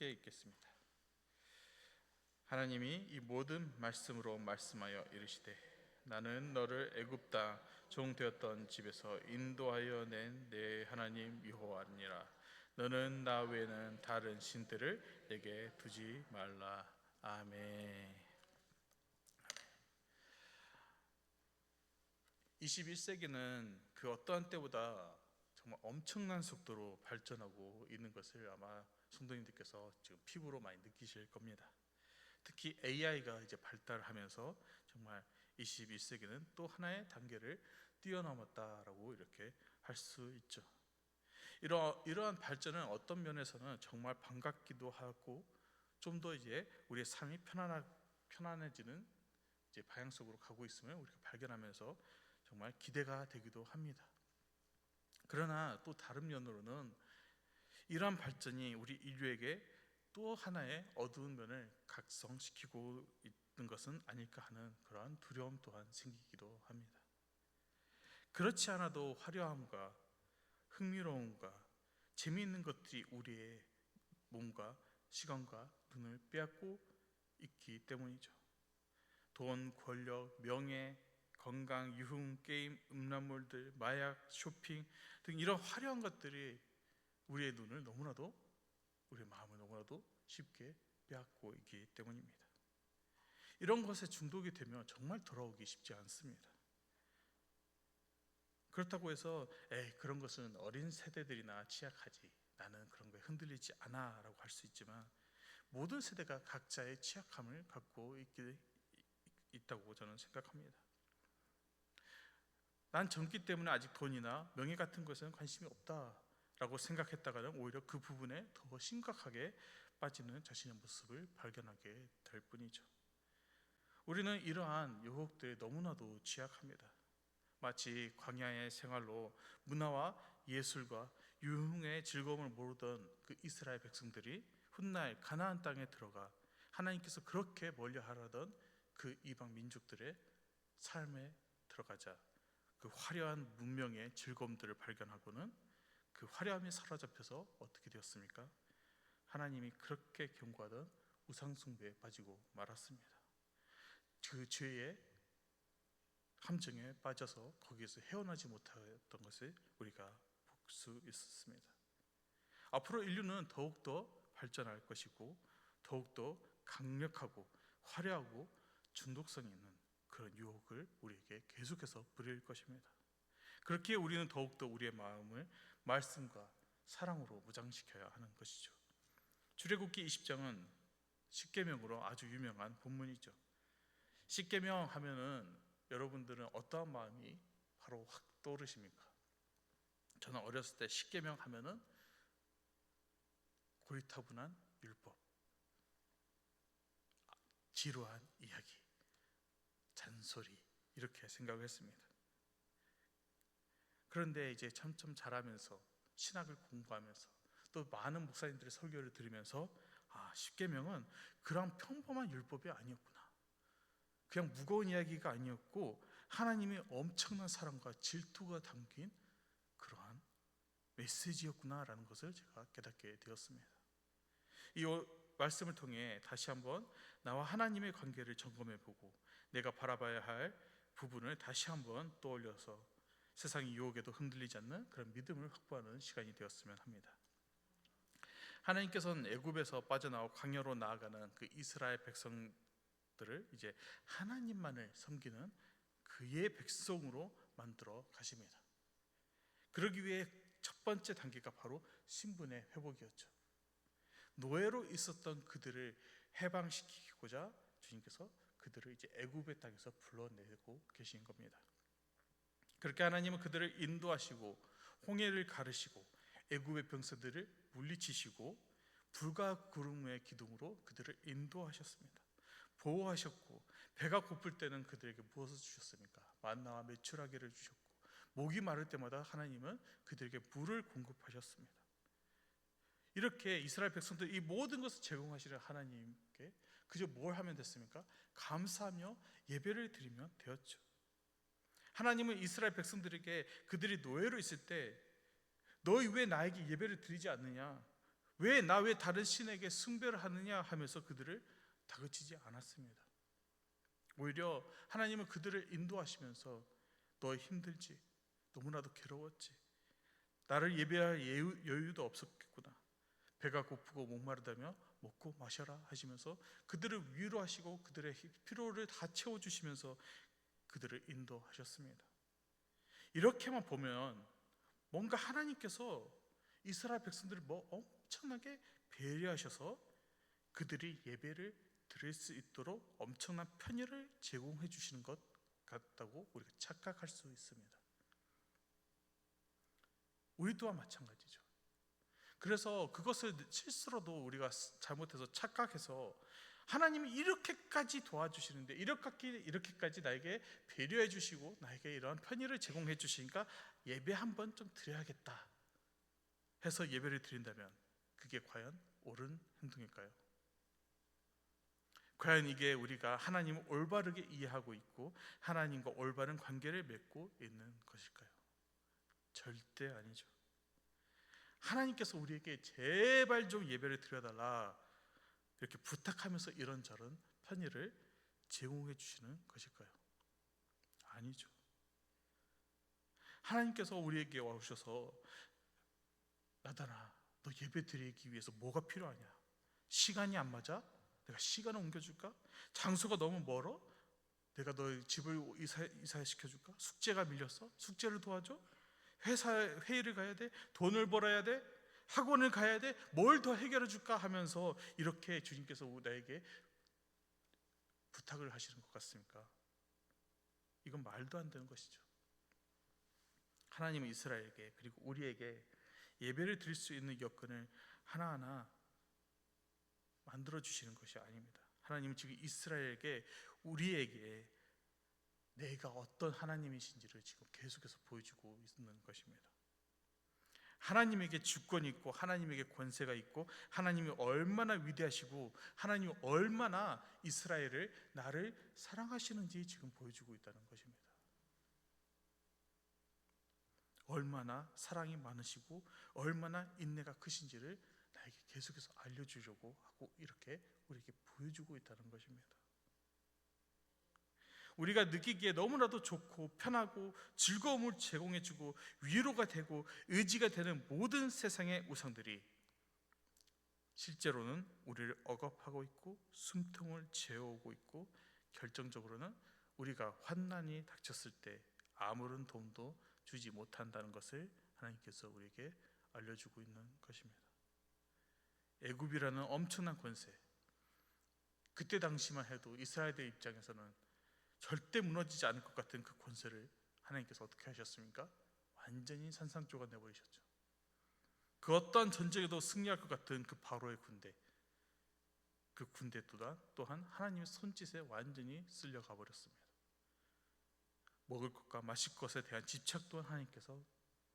함께 읽겠습니다. 하나님이 이 모든 말씀으로 말씀하여 이르시되 나는 너를 애굽 땅 종 되었던 집에서 인도하여 낸 내 하나님 여호와니라. 너는 나 외에는 다른 신들을 내게 두지 말라. 아멘. 21세기는 그 어떠한 때보다 정말 엄청난 속도로 발전하고 있는 것을 아마 성도님들께서 지금 피부로 많이 느끼실 겁니다. 특히 AI가 이제 발달하면서 정말 21세기는 또 하나의 단계를 뛰어넘었다라고 이렇게 할 수 있죠. 이러한 발전은 어떤 면에서는 정말 반갑기도 하고 좀 더 이제 우리의 삶이 편안해지는 이제 방향 속으로 가고 있음을 우리가 발견하면서 정말 기대가 되기도 합니다. 그러나 또 다른 면으로는 이러한 발전이 우리 인류에게 또 하나의 어두운 면을 각성시키고 있는 것은 아닐까 하는 그러한 두려움 또한 생기기도 합니다. 그렇지 않아도 화려함과 흥미로움과 재미있는 것들이 우리의 몸과 시간과 눈을 빼앗고 있기 때문이죠. 돈, 권력, 명예, 건강, 유흥, 게임, 음란물들, 마약, 쇼핑 등 이런 화려한 것들이 우리의 눈을 너무나도, 우리의 마음을 너무나도 쉽게 빼앗고 있기 때문입니다. 이런 것에 중독이 되면 정말 돌아오기 쉽지 않습니다. 그렇다고 해서 그런 것은 어린 세대들이나 취약하지, 나는 그런 거에 흔들리지 않아 라고 할 수 있지만 모든 세대가 각자의 취약함을 갖고 있다고 저는 생각합니다. 난 젊기 때문에 아직 돈이나 명예 같은 것에는 관심이 없다라고 생각했다가는 오히려 그 부분에 더 심각하게 빠지는 자신의 모습을 발견하게 될 뿐이죠. 우리는 이러한 유혹들에 너무나도 취약합니다. 마치 광야의 생활로 문화와 예술과 유흥의 즐거움을 모르던 그 이스라엘 백성들이 훗날 가나안 땅에 들어가 하나님께서 그렇게 멀리하라던 그 이방 민족들의 삶에 들어가자 그 화려한 문명의 즐거움들을 발견하고는 그 화려함이 사로잡혀서 어떻게 되었습니까? 하나님이 그렇게 경고하던 우상숭배에 빠지고 말았습니다. 그 죄의 함정에 빠져서 거기에서 헤어나지 못했던 것을 우리가 볼 수 있었습니다. 앞으로 인류는 더욱더 발전할 것이고 더욱더 강력하고 화려하고 중독성 있는 그런 유혹을 우리에게 계속해서 부릴 것입니다. 그렇기에 우리는 더욱더 우리의 마음을 말씀과 사랑으로 무장시켜야 하는 것이죠. 출애굽기 20장은 십계명으로 아주 유명한 본문이죠. 십계명 하면은 여러분들은 어떠한 마음이 바로 확 떠오르십니까? 저는 어렸을 때 십계명 하면은 고리타분한 율법, 지루한 이야기, 잔소리 이렇게 생각을 했습니다. 그런데 이제 점점 자라면서 신학을 공부하면서 또 많은 목사님들의 설교를 들으면서 십계명은 그런 평범한 율법이 아니었구나, 그냥 무거운 이야기가 아니었고 하나님의 엄청난 사랑과 질투가 담긴 그러한 메시지였구나라는 것을 제가 깨닫게 되었습니다. 이 말씀을 통해 다시 한번 나와 하나님의 관계를 점검해보고 내가 바라봐야 할 부분을 다시 한번 떠올려서 세상의 유혹에도 흔들리지 않는 그런 믿음을 확보하는 시간이 되었으면 합니다. 하나님께서는 애굽에서 빠져나와 광야로 나아가는 그 이스라엘 백성들을 이제 하나님만을 섬기는 그의 백성으로 만들어 가십니다. 그러기 위해 첫 번째 단계가 바로 신분의 회복이었죠. 노예로 있었던 그들을 해방시키고자 주님께서 그들을 이제 애굽의 땅에서 불러내고 계신 겁니다. 그렇게 하나님은 그들을 인도하시고 홍해를 가르시고 애굽의 병사들을 물리치시고 불과 구름의 기둥으로 그들을 인도하셨습니다. 보호하셨고 배가 고플 때는 그들에게 무엇을 주셨습니까? 만나와 메추라기를 주셨고 목이 마를 때마다 하나님은 그들에게 물을 공급하셨습니다. 이렇게 이스라엘 백성들 이 모든 것을 제공하시는 하나님께 그저 뭘 하면 됐습니까? 감사하며 예배를 드리면 되었죠. 하나님은 이스라엘 백성들에게 그들이 노예로 있을 때 너희 왜 나에게 예배를 드리지 않느냐, 왜 다른 신에게 숭배를 하느냐 하면서 그들을 다그치지 않았습니다. 오히려 하나님은 그들을 인도하시면서 너 힘들지, 너무나도 괴로웠지, 나를 예배할 여유도 없었겠구나, 배가 고프고 목마르다며 먹고 마셔라 하시면서 그들을 위로하시고 그들의 피로를 다 채워주시면서 그들을 인도하셨습니다. 이렇게만 보면 뭔가 하나님께서 이스라엘 백성들을 엄청나게 배려하셔서 그들이 예배를 드릴 수 있도록 엄청난 편의를 제공해 주시는 것 같다고 우리가 착각할 수 있습니다. 우리 또한 마찬가지죠. 그래서 그것을 실수로도 우리가 잘못해서 착각해서 하나님이 이렇게까지 도와주시는데, 이렇게까지 나에게 배려해 주시고 나에게 이러한 편의를 제공해 주시니까 예배 한번 좀 드려야겠다 해서 예배를 드린다면 그게 과연 옳은 행동일까요? 과연 이게 우리가 하나님을 올바르게 이해하고 있고 하나님과 올바른 관계를 맺고 있는 것일까요? 절대 아니죠. 하나님께서 우리에게 제발 좀 예배를 드려달라 이렇게 부탁하면서 이런저런 편의를 제공해 주시는 것일까요? 아니죠. 하나님께서 우리에게 와주셔서 나다나, 너 예배 드리기 위해서 뭐가 필요하냐? 시간이 안 맞아? 내가 시간을 옮겨줄까? 장소가 너무 멀어? 내가 너 집을 이사시켜줄까? 숙제가 밀렸어? 숙제를 도와줘? 회의를 가야 돼? 돈을 벌어야 돼? 학원을 가야 돼? 뭘 더 해결해 줄까 하면서 이렇게 주님께서 나에게 부탁을 하시는 것 같습니까? 이건 말도 안 되는 것이죠. 하나님은 이스라엘에게 그리고 우리에게 예배를 드릴 수 있는 여건을 하나하나 만들어 주시는 것이 아닙니다. 하나님은 지금 이스라엘에게, 우리에게 내가 어떤 하나님이신지를 지금 계속해서 보여주고 있는 것입니다. 하나님에게 주권이 있고 하나님에게 권세가 있고 하나님이 얼마나 위대하시고 하나님이 얼마나 이스라엘을, 나를 사랑하시는지 지금 보여주고 있다는 것입니다. 얼마나 사랑이 많으시고 얼마나 인내가 크신지를 나에게 계속해서 알려주려고 하고 이렇게 우리에게 보여주고 있다는 것입니다. 우리가 느끼기에 너무나도 좋고 편하고 즐거움을 제공해주고 위로가 되고 의지가 되는 모든 세상의 우상들이 실제로는 우리를 억압하고 있고 숨통을 죄어오고 있고 결정적으로는 우리가 환난이 닥쳤을 때 아무런 도움도 주지 못한다는 것을 하나님께서 우리에게 알려주고 있는 것입니다. 애굽이라는 엄청난 권세, 그때 당시만 해도 이스라엘의 입장에서는 절대 무너지지 않을 것 같은 그 권세를 하나님께서 어떻게 하셨습니까? 완전히 산산조각 내버리셨죠. 그 어떤 전쟁에도 승리할 것 같은 그 바로의 군대, 그 군대 또한 하나님의 손짓에 완전히 쓸려가 버렸습니다. 먹을 것과 마실 것에 대한 집착 또한 하나님께서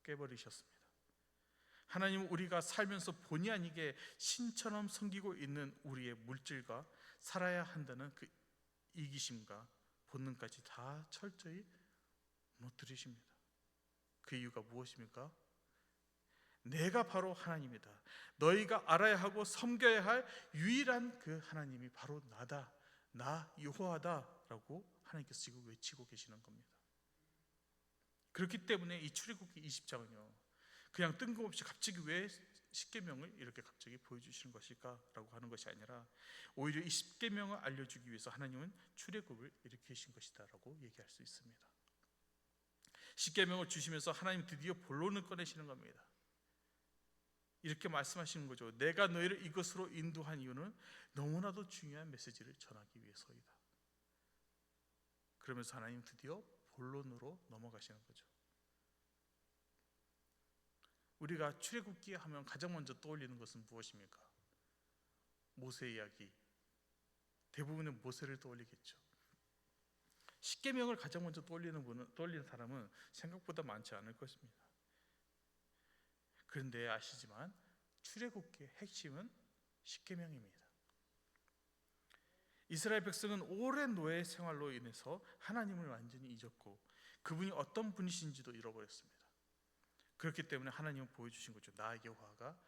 깨버리셨습니다. 하나님은 우리가 살면서 본의 아니게 신처럼 섬기고 있는 우리의 물질과 살아야 한다는 그 이기심과 본능까지 다 철저히 무너뜨리십니다. 그 이유가 무엇입니까? 내가 바로 하나님이다. 너희가 알아야 하고 섬겨야 할 유일한 그 하나님이 바로 나다. 나 여호와다라고 하나님께서 지금 외치고 계시는 겁니다. 그렇기 때문에 이 출애굽기 20장은요, 그냥 뜬금없이 갑자기 왜 십계명을 이렇게 갑자기 보여주시는 것일까라고 하는 것이 아니라 오히려 이 십계명을 알려주기 위해서 하나님은 출애굽을 일으키신 것이다라고 얘기할 수 있습니다. 십계명을 주시면서 하나님 드디어 본론을 꺼내시는 겁니다. 이렇게 말씀하시는 거죠. 내가 너희를 이것으로 인도한 이유는 너무나도 중요한 메시지를 전하기 위해서이다. 그러면서 하나님 드디어 본론으로 넘어가시는 거죠. 우리가 출애굽기 하면 가장 먼저 떠올리는 것은 무엇입니까? 모세 이야기. 대부분은 모세를 떠올리겠죠. 십계명을 가장 먼저 떠올리는 사람은 생각보다 많지 않을 것입니다. 그런데 아시지만 출애굽기의 핵심은 십계명입니다. 이스라엘 백성은 오랜 노예 생활로 인해서 하나님을 완전히 잊었고 그분이 어떤 분이신지도 잃어버렸습니다. 그렇기 때문에 하나님은 보여주신 거죠. 나 여호와가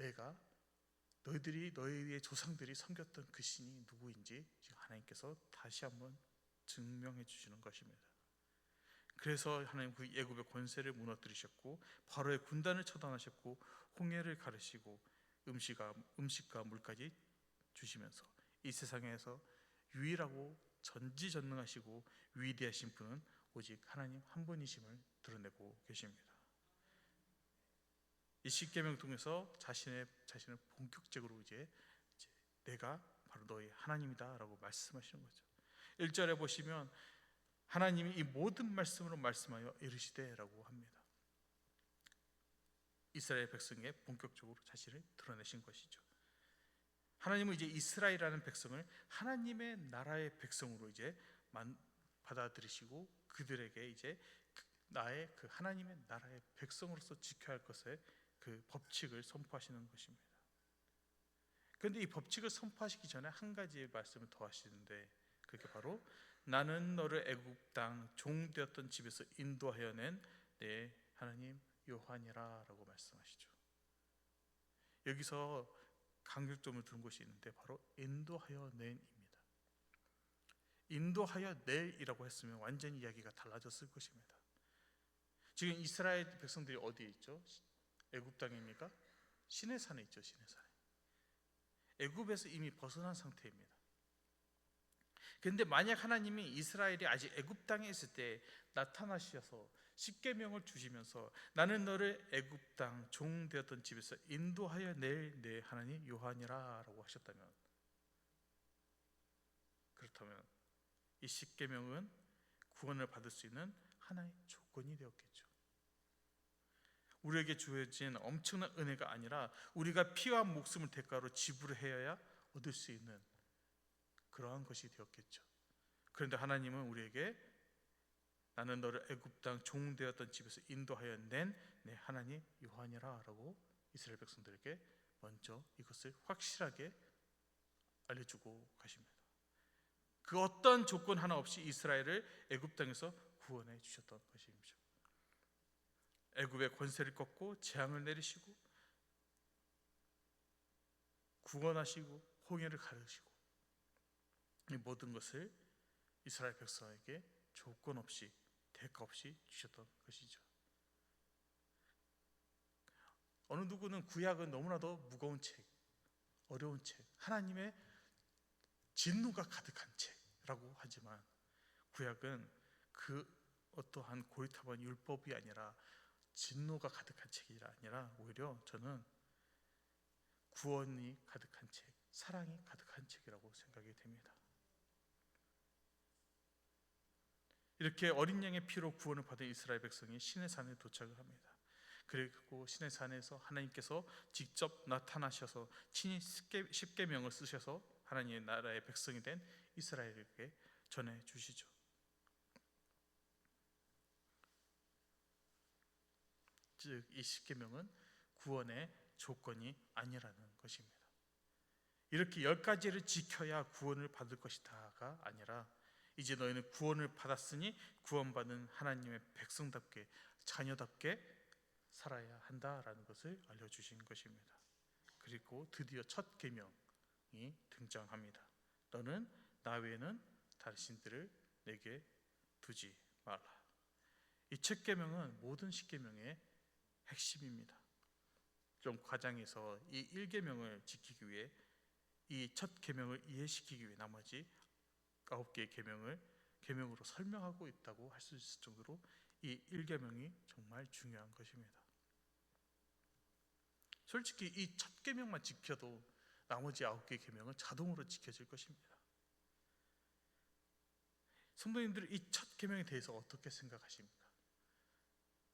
내가 너희의 조상들이 섬겼던 그 신이 누구인지 지금 하나님께서 다시 한번 증명해 주시는 것입니다. 그래서 하나님 그 애굽의 권세를 무너뜨리셨고 바로의 군단을 처단하셨고 홍해를 가르시고 음식과 물까지 주시면서 이 세상에서 유일하고 전지전능하시고 위대하신 분은 오직 하나님 한 분이심을 드러내고 계십니다. 이 십계명 통해서 자신을 본격적으로 이제 내가 바로 너희 하나님이다라고 말씀하시는 거죠. 1절에 보시면 하나님이 이 모든 말씀으로 말씀하여 이르시되라고 합니다. 이스라엘 백성에 본격적으로 자신을 드러내신 것이죠. 하나님은 이제 이스라엘이라는 백성을 하나님의 나라의 백성으로 이제 받아들이시고 그들에게 이제 나의 그 하나님의 나라의 백성으로서 지켜야 할 것의 그 법칙을 선포하시는 것입니다. 그런데 이 법칙을 선포하시기 전에 한 가지의 말씀을 더 하시는데 그게 바로 나는 너를 애굽 땅 종 되었던 집에서 인도하여 낸 내 하나님 여호와니라 라고 말씀하시죠. 여기서 강조점을 둔 것이 있는데 바로 인도하여 낸입니다. 인도하여 낸이라고 했으면 완전히 이야기가 달라졌을 것입니다. 지금 이스라엘 백성들이 어디에 있죠? 애굽 땅입니까? 시내산에 있죠. 시내산에. 애굽에서 이미 벗어난 상태입니다. 그런데 만약 하나님이 이스라엘이 아직 애굽 땅에 있을 때 나타나셔서 십계명을 주시면서 나는 너를 애굽 땅 종 되었던 집에서 인도하여 낼 내 하나님 여호와니라라고 하셨다면, 그렇다면 이 십계명은 구원을 받을 수 있는 하나의 조건이 되었겠죠. 우리에게 주어진 엄청난 은혜가 아니라 우리가 피와 목숨을 대가로 지불해야 얻을 수 있는 그러한 것이 되었겠죠. 그런데 하나님은 우리에게 나는 너를 애굽 땅 종 되었던 집에서 인도하여 낸 내 하나님 여호와니라 라고 이스라엘 백성들에게 먼저 이것을 확실하게 알려주고 가십니다. 그 어떤 조건 하나 없이 이스라엘을 애굽 땅에서 구원해 주셨던 것입니다. 애굽의 권세를 꺾고 재앙을 내리시고 구원하시고 홍해를 가르시고 이 모든 것을 이스라엘 백성에게 조건 없이 대가 없이 주셨던 것이죠. 어느 누구는 구약은 너무나도 무거운 책, 어려운 책, 하나님의 진노가 가득한 책이라고 하지만 구약은 그 어떠한 고리타분한 율법이 아니라 진노가 가득한 책이 아니라 오히려 저는 구원이 가득한 책, 사랑이 가득한 책이라고 생각이 됩니다. 이렇게 어린 양의 피로 구원을 받은 이스라엘 백성이 시내산에 도착을 합니다. 그리고 시내산에서 하나님께서 직접 나타나셔서 친히 십계명을 쓰셔서 하나님의 나라의 백성이 된 이스라엘에게 전해 주시죠. 즉 이 십계명은 구원의 조건이 아니라는 것입니다. 이렇게 10가지를 지켜야 구원을 받을 것이다가 아니라 이제 너희는 구원을 받았으니 구원받은 하나님의 백성답게 자녀답게 살아야 한다라는 것을 알려주신 것입니다. 그리고 드디어 첫 계명이 등장합니다. 너는 나 외에는 다른 신들을 내게 두지 말라. 이 첫 계명은 모든 십계명의 핵심입니다. 좀 과장해서 이 1계명을 지키기 위해 이 첫 계명을 이해시키기 위해 나머지 9개의 계명으로 설명하고 있다고 할 수 있을 정도로 이 1계명이 정말 중요한 것입니다. 솔직히 이 첫 계명만 지켜도 나머지 9개의 계명은 자동으로 지켜질 것입니다. 성도님들 이 첫 계명에 대해서 어떻게 생각하십니까?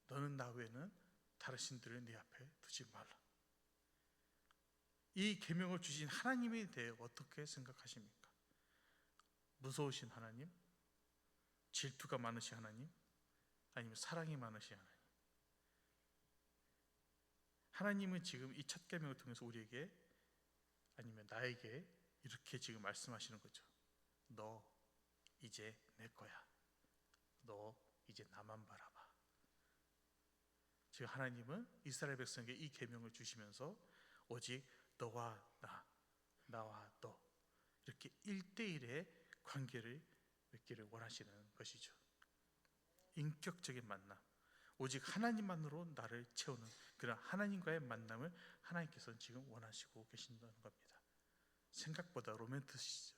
너는 나 외에는 다른 신들을 네 앞에 두지 말라. 이 계명을 주신 하나님에 대해 어떻게 생각하십니까? 무서우신 하나님? 질투가 많으신 하나님? 아니면 사랑이 많으신 하나님? 하나님은 지금 이 첫 계명을 통해서 우리에게 아니면 나에게 이렇게 지금 말씀하시는 거죠. 너 이제 내 거야. 너 이제 나만 바라봐. 지금 하나님은 이스라엘 백성에게 이 계명을 주시면서 오직 너와 나, 나와 너, 이렇게 1대1의 관계를 맺기를 원하시는 것이죠. 인격적인 만남, 오직 하나님만으로 나를 채우는 그런 하나님과의 만남을 하나님께서는 지금 원하시고 계신다는 겁니다. 생각보다 로맨티시죠.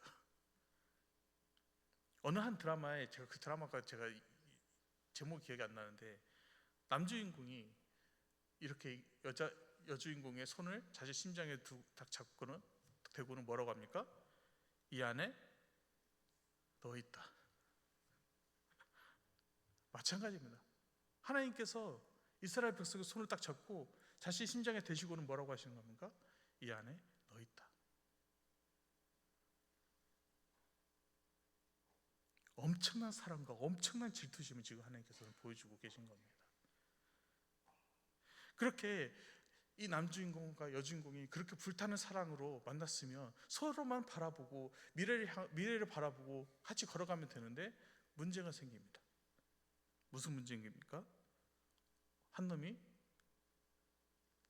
어느 한 드라마에, 제가 그 드라마가 제가 제목 기억이 안 나는데, 남주인공이 이렇게 여주인공의 손을 자기 심장에 딱 잡고는 대고는 뭐라고 합니까? 이 안에 너 있다. 마찬가지입니다. 하나님께서 이스라엘 백성의 손을 딱 잡고 자신 심장에 대시고는 뭐라고 하시는 겁니까? 이 안에 너 있다. 엄청난 사랑과 엄청난 질투심을 지금 하나님께서는 보여주고 계신 겁니다. 그렇게 이 남주인공과 여주인공이 그렇게 불타는 사랑으로 만났으면 서로만 바라보고 미래를 바라보고 같이 걸어가면 되는데, 문제가 생깁니다. 무슨 문제입니까? 한 놈이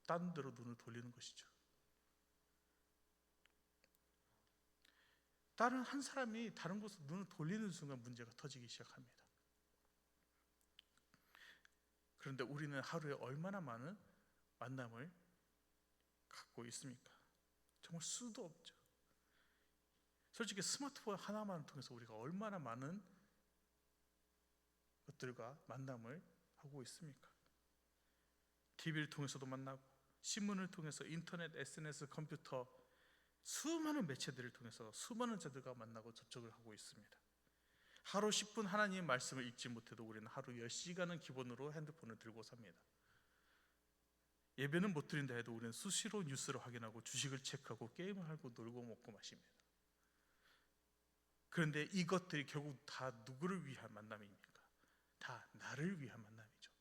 다른 데로 눈을 돌리는 것이죠. 다른 한 사람이 다른 곳으로 눈을 돌리는 순간 문제가 터지기 시작합니다. 그런데 우리는 하루에 얼마나 많은 만남을 갖고 있습니까? 정말 수도 없죠. 솔직히 스마트폰 하나만 통해서 우리가 얼마나 많은 것들과 만남을 하고 있습니까? TV를 통해서도 만나고, 신문을 통해서, 인터넷, SNS, 컴퓨터, 수많은 매체들을 통해서 수많은 자들과 만나고 접촉을 하고 있습니다. 하루 10분 하나님의 말씀을 읽지 못해도 우리는 하루 10시간은 기본으로 핸드폰을 들고 삽니다. 예배는 못 드린다 해도 우리는 수시로 뉴스를 확인하고 주식을 체크하고 게임을 하고 놀고 먹고 마십니다. 그런데 이것들이 결국 다 누구를 위한 만남입니까? 다 나를 위한 만남이죠.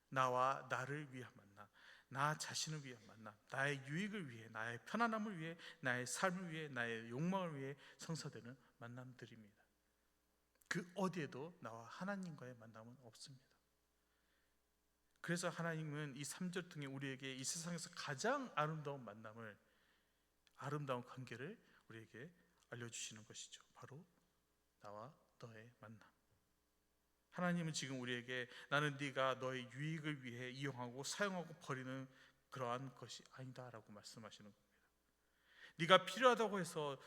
나와 나를 위한 만남, 나 자신을 위한 만남, 나의 유익을 위해, 나의 편안함을 위해, 나의 삶을 위해, 나의 욕망을 위해 성사되는 만남들입니다. 그 어디에도 나와 하나님과의 만남은 없습니다. 그래서 하나님은 이 3절 통해 우리에게 이 세상에서 가장 아름다운 만남을, 아름다운 관계를 우리에게 알려주시는 것이죠. 바로 나와 너의 만남. 하나님은 지금 우리에게 나는 네가 너의 유익을 위해 이용하고 사용하고 버리는 그러한 것이 아니다 라고 말씀하시는 겁니다. 네가 필요하다고 해서,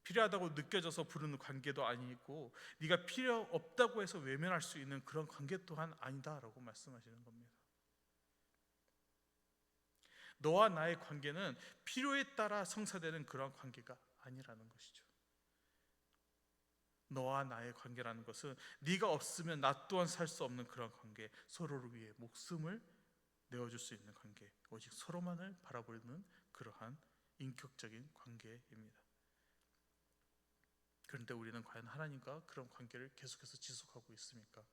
필요하다고 느껴져서 부르는 관계도 아니고, 네가 필요 없다고 해서 외면할 수 있는 그런 관계 또한 아니다 라고 말씀하시는 겁니다. 너와 나의 관계는 필요에 따라 성사되는 그런 관계가 아니라는 것이죠. 너와 나의 관계라는 것은 네가 없으면 나 또한 살 수 없는 그런 관계, 서로를 위해 목숨을 내어줄 수 있는 관계, 오직 서로만을 바라보는 그러한 인격적인 관계입니다. 그런데 우리는 과연 하나님과 그런 관계를 계속해서 지속하고 있습니까?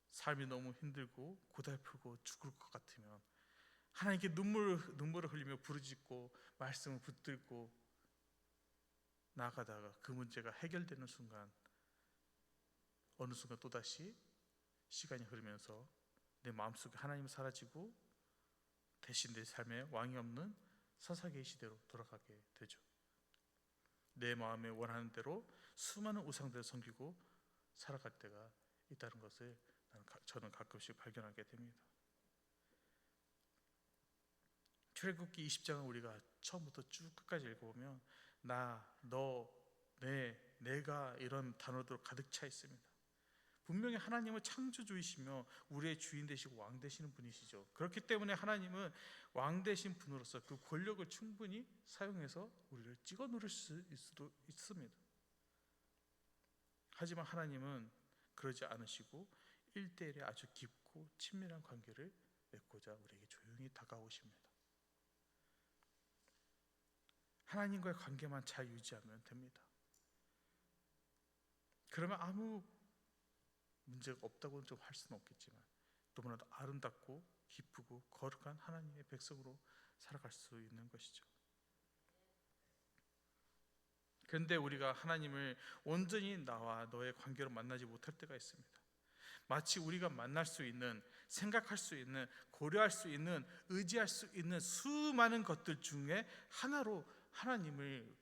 삶이 너무 힘들고 고달프고 죽을 것 같으면 하나님께 눈물을 흘리며 부르짖고 말씀을 붙들고 나아가다가 그 문제가 해결되는 순간, 어느 순간 또다시 시간이 흐르면서 내 마음속에 하나님이 사라지고 대신 내 삶에 왕이 없는 사사기의 시대로 돌아가게 되죠. 내 마음에 원하는 대로 수많은 우상들을 섬기고 살아갈 때가 있다는 것을 저는 가끔씩 발견하게 됩니다. 출애굽기 20장은 우리가 처음부터 쭉 끝까지 읽어보면 나, 너, 내가 이런 단어들로 가득 차 있습니다. 분명히 하나님은 창조주이시며 우리의 주인 되시고 왕 되시는 분이시죠. 그렇기 때문에 하나님은 왕 되신 분으로서 그 권력을 충분히 사용해서 우리를 찍어 누를 수도 있습니다. 하지만 하나님은 그러지 않으시고 1대1의 아주 깊고 친밀한 관계를 맺고자 우리에게 조용히 다가오십니다. 하나님과의 관계만 잘 유지하면 됩니다. 그러면 아무 문제가 없다고는 좀 할 수는 없겠지만 너무나도 아름답고 기쁘고 거룩한 하나님의 백성으로 살아갈 수 있는 것이죠. 그런데 우리가 하나님을 온전히 나와 너의 관계로 만나지 못할 때가 있습니다. 마치 우리가 만날 수 있는, 생각할 수 있는, 고려할 수 있는, 의지할 수 있는 수많은 것들 중에 하나로 하나님을,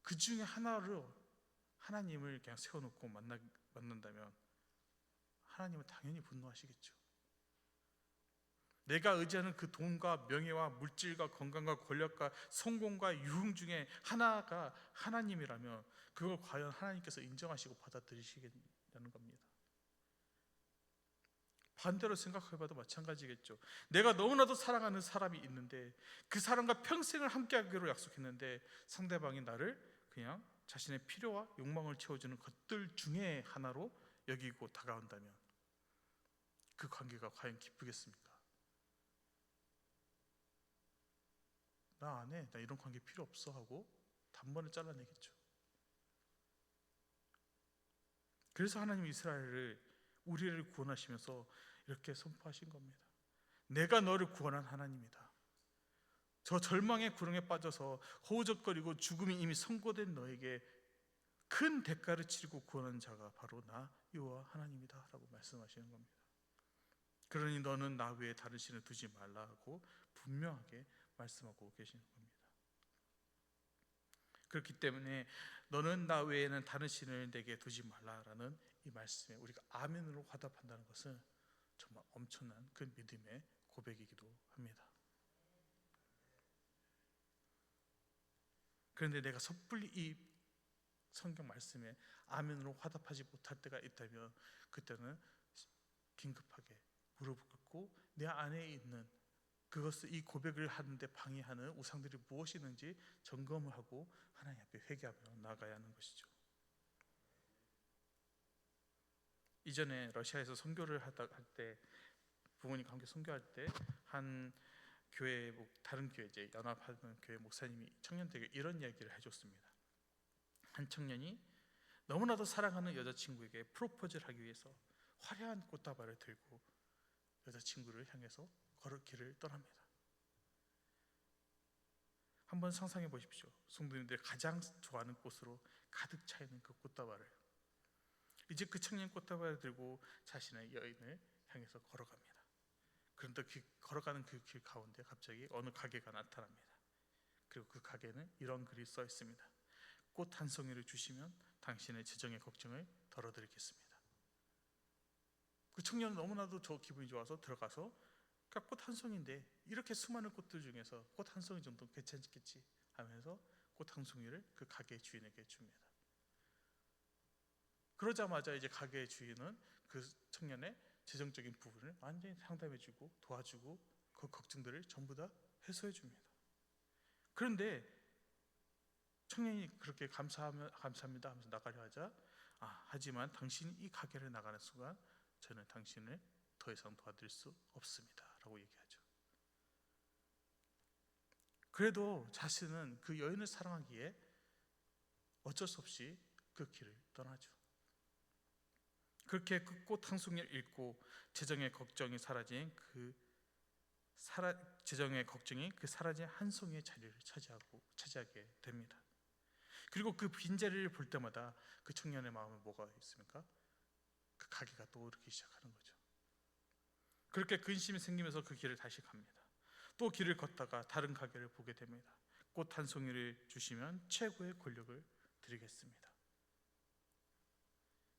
그 중에 하나로 하나님을 그냥 세워놓고 만난다면 하나님은 당연히 분노하시겠죠. 내가 의지하는 그 돈과 명예와 물질과 건강과 권력과 성공과 유흥 중에 하나가 하나님이라면 그걸 과연 하나님께서 인정하시고 받아들이시겠냐는 겁니다. 반대로 생각해봐도 마찬가지겠죠. 내가 너무나도 사랑하는 사람이 있는데 그 사람과 평생을 함께하기로 약속했는데 상대방이 나를 그냥 자신의 필요와 욕망을 채워주는 것들 중에 하나로 여기고 다가온다면 그 관계가 과연 기쁘겠습니까? 나 안 해, 나 이런 관계 필요 없어 하고 단번에 잘라내겠죠. 그래서 하나님 이스라엘을, 우리를 구원하시면서 이렇게 선포하신 겁니다. 내가 너를 구원한 하나님이다. 저 절망의 구렁에 빠져서 허우적거리고 죽음이 이미 선고된 너에게 큰 대가를 치르고 구원한 자가 바로 나 여호와 하나님이다 라고 말씀하시는 겁니다. 그러니 너는 나 외에 다른 신을 두지 말라고 분명하게 말씀하고 계시는 겁니다. 그렇기 때문에 너는 나 외에는 다른 신을 내게 두지 말라라는 이 말씀에 우리가 아멘으로 화답한다는 것은 정말 엄청난 그 믿음의 고백이기도 합니다. 그런데 내가 섣불리 이 성경 말씀에 아멘으로 화답하지 못할 때가 있다면 그때는 긴급하게 무릎을 꿇고 내 안에 있는 그것을, 이 고백을 하는데 방해하는 우상들이 무엇이 있는지 점검을 하고 하나님 앞에 회개하며 나아가야 하는 것이죠. 이전에 러시아에서 선교를 할 때, 부모님과 함께 선교할 때 한 교회, 다른 교회, 이제 연합하는 교회 목사님이 청년들에게 이런 이야기를 해줬습니다. 한 청년이 너무나도 사랑하는 여자친구에게 프로포즈를 하기 위해서 화려한 꽃다발을 들고 여자친구를 향해서 걸어길을 떠납니다. 한번 상상해 보십시오. 성도님들이 가장 좋아하는 꽃으로 가득 차 있는 그 꽃다발을, 이제 그 청년 꽃다발을 들고 자신의 여인을 향해서 걸어갑니다. 그런데 걸어가는 그 길 가운데 갑자기 어느 가게가 나타납니다. 그리고 그 가게는 이런 글이 써 있습니다. 꽃 한 송이를 주시면 당신의 재정의 걱정을 덜어드리겠습니다. 그 청년은 너무나도 기분이 좋아서 들어가서 꽃 한 송이인데 이렇게 수많은 꽃들 중에서 꽃 한 송이 정도 괜찮겠지 하면서 꽃 한 송이를 그 가게 주인에게 줍니다. 그러자마자 이제 가게 주인은 그 청년의 재정적인 부분을 완전히 상담해주고 도와주고 그 걱정들을 전부 다 해소해줍니다. 그런데 청년이 그렇게 감사합니다 하면서 나가려 하자, 하지만 당신이 이 가게를 나가는 순간 저는 당신을 더 이상 도와드릴 수 없습니다 라고 얘기하죠. 그래도 자신은 그 여인을 사랑하기에 어쩔 수 없이 그 길을 떠나죠. 그렇게 그 꽃 한 송이를 읽고 재정의 걱정이 사라진 사라진 한 송이의 자리를 차지하게 됩니다. 그리고 그 빈자리를 볼 때마다 그 청년의 마음에 뭐가 있습니까? 그 가게가 떠오르기 시작하는 거죠. 그렇게 근심이 생기면서 그 길을 다시 갑니다. 또 길을 걷다가 다른 가게를 보게 됩니다. 꽃 한 송이를 주시면 최고의 권력을 드리겠습니다.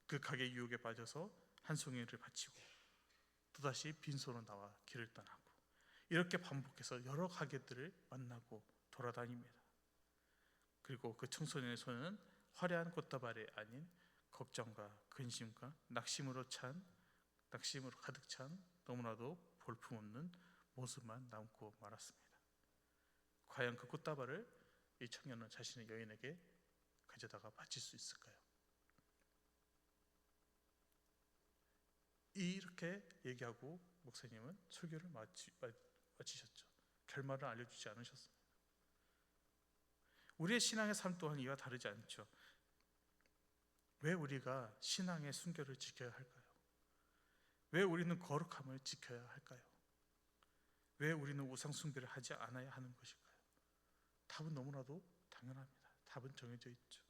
그 가게 유혹에 빠져서 한 송이를 바치고 또다시 빈손으로 나와 길을 떠나고, 이렇게 반복해서 여러 가게들을 만나고 돌아다닙니다. 그리고 그 청소년의 손은 화려한 꽃다발이 아닌 걱정과 근심과 낙심으로 가득 찬 너무나도 볼품없는 모습만 남고 말았습니다. 과연 그 꽃다발을 이 청년은 자신의 여인에게 가져다가 바칠 수 있을까요? 이렇게 얘기하고 목사님은 설교를 마치셨죠. 결말을 알려주지 않으셨습니다. 우리의 신앙의 삶 또한 이와 다르지 않죠. 왜 우리가 신앙의 순결을 지켜야 할까요? 왜 우리는 거룩함을 지켜야 할까요? 왜 우리는 우상 숭배를 하지 않아야 하는 것일까요? 답은 너무나도 당연합니다. 답은 정해져 있죠.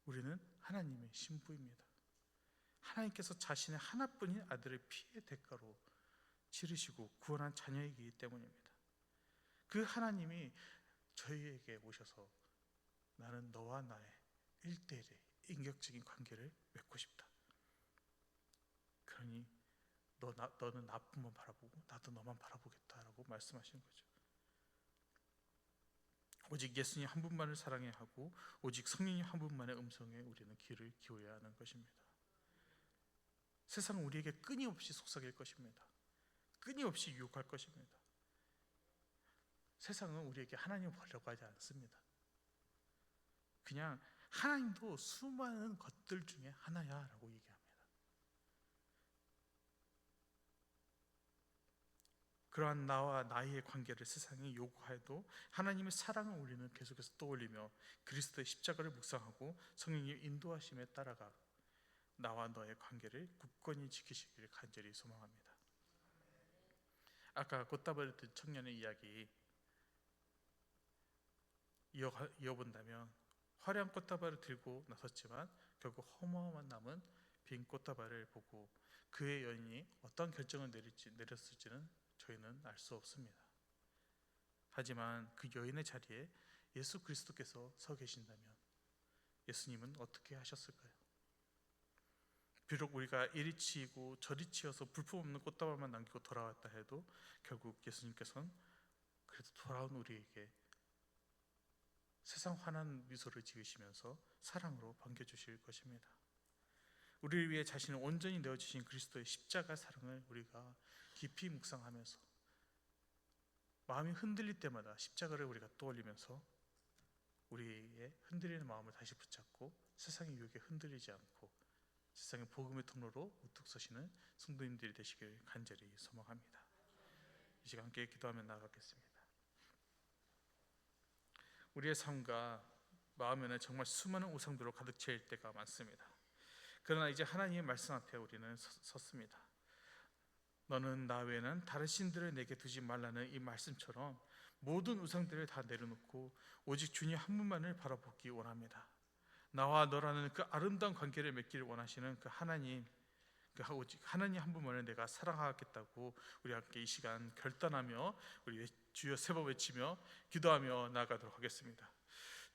우리는 하나님의 신부입니다. 하나님께서 자신의 하나뿐인 아들을 피의 대가로 치르시고 구원한 자녀이기 때문입니다. 그 하나님이 저희에게 오셔서 나는 너와 나의 1대1의 인격적인 관계를 맺고 싶다. 그러니 너는 나뿐만 바라보고 나도 너만 바라보겠다라고 말씀하시는 거죠. 오직 예수님 한 분만을 사랑해야 하고 오직 성령님 한 분만의 음성에 우리는 귀를 기울여야 하는 것입니다. 세상은 우리에게 끊임없이 속삭일 것입니다. 끊임없이 유혹할 것입니다. 세상은 우리에게 하나님을 보려고 하지 않습니다. 그냥 하나님도 수많은 것들 중에 하나야 라고 얘기합니다. 그러한 나와 나의 관계를 세상이 요구해도 하나님의 사랑을 우리는 계속해서 떠올리며 그리스도의 십자가를 묵상하고 성령님의 인도하심에 따라가 나와 너의 관계를 굳건히 지키시기를 간절히 소망합니다. 아까 꽃다발을 든 청년의 이야기 이어본다면 화려한 꽃다발을 들고 나섰지만 결국 허무함만 남은 빈 꽃다발을 보고 그의 여인이 어떤 결정을 내렸을지는 저희는 알 수 없습니다. 하지만 그 여인의 자리에 예수 그리스도께서 서 계신다면 예수님은 어떻게 하셨을까요? 비록 우리가 이리 치이고 저리 치여서 불품없는 꽃다발만 남기고 돌아왔다 해도 결국 예수님께서는 그래도 돌아온 우리에게 세상 환한 미소를 지으시면서 사랑으로 반겨주실 것입니다. 우리를 위해 자신을 온전히 내어주신 그리스도의 십자가 사랑을 우리가 깊이 묵상하면서 마음이 흔들릴 때마다 십자가를 우리가 떠올리면서 우리의 흔들리는 마음을 다시 붙잡고 세상의 유혹에 흔들리지 않고 세상의 복음의 통로로 우뚝 서시는 성도님들이 되시길 간절히 소망합니다. 이 시간 함께 기도하며 나아가겠습니다. 우리의 삶과 마음에는 정말 수많은 우상들로 가득 채일 때가 많습니다. 그러나 이제 하나님의 말씀 앞에 우리는 섰습니다. 너는 나 외에는 다른 신들을 내게 두지 말라는 이 말씀처럼 모든 우상들을 다 내려놓고 오직 주님 한 분만을 바라보기 원합니다. 나와 너라는 그 아름다운 관계를 맺기를 원하시는 그 하나님, 오직 하나님 한 분만을 내가 사랑하겠다고 우리 함께 이 시간 결단하며 우리 주여 세 번 외치며 기도하며 나아가도록 하겠습니다.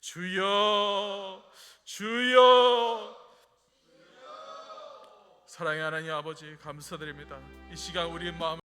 주여, 주여. 사랑의 하나님 아버지 감사드립니다. 이 시간 우리의 마음을